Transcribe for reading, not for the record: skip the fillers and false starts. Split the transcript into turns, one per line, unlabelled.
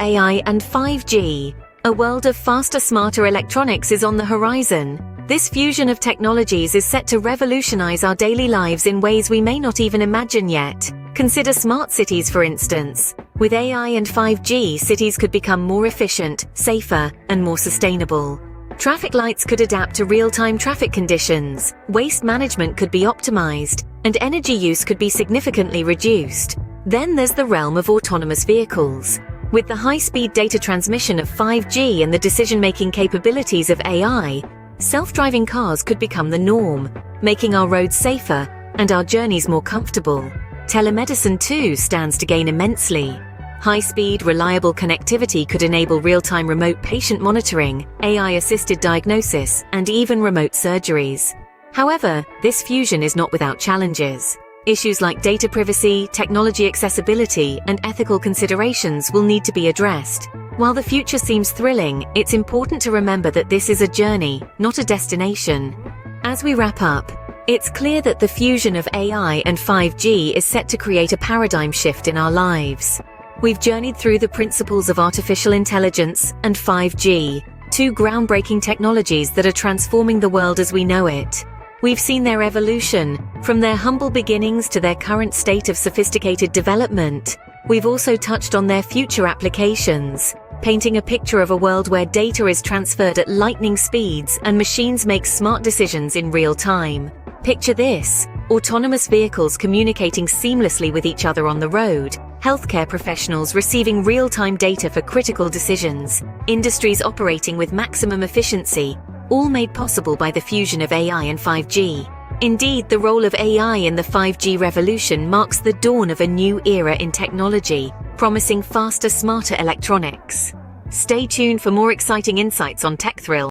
AI and 5G. A world of faster, smarter electronics is on the horizon. This fusion of technologies is set to revolutionize our daily lives in ways we may not even imagine yet. Consider smart cities, for instance. With AI and 5G, cities could become more efficient, safer, and more sustainable. Traffic lights could adapt to real-time traffic conditions, waste management could be optimized, and energy use could be significantly reduced. Then there's the realm of autonomous vehicles. With the high-speed data transmission of 5G and the decision-making capabilities of AI, self-driving cars could become the norm, making our roads safer and our journeys more comfortable. Telemedicine too stands to gain immensely. High-speed, reliable connectivity could enable real-time remote patient monitoring, AI-assisted diagnosis, and even remote surgeries. However, this fusion is not without challenges. Issues like data privacy, technology accessibility, and ethical considerations will need to be addressed. While the future seems thrilling, it's important to remember that this is a journey, not a destination. As we wrap up, it's clear that the fusion of AI and 5G is set to create a paradigm shift in our lives. We've journeyed through the principles of artificial intelligence and 5G, two groundbreaking technologies that are transforming the world as we know it. We've seen their evolution, from their humble beginnings to their current state of sophisticated development. We've also touched on their future applications, painting a picture of a world where data is transferred at lightning speeds and machines make smart decisions in real time. Picture this: autonomous vehicles communicating seamlessly with each other on the road, healthcare professionals receiving real-time data for critical decisions, industries operating with maximum efficiency, all made possible by the fusion of AI and 5G. Indeed, the role of AI in the 5G revolution marks the dawn of a new era in technology, promising faster, smarter electronics. Stay tuned for more exciting insights on TEKTHRILL.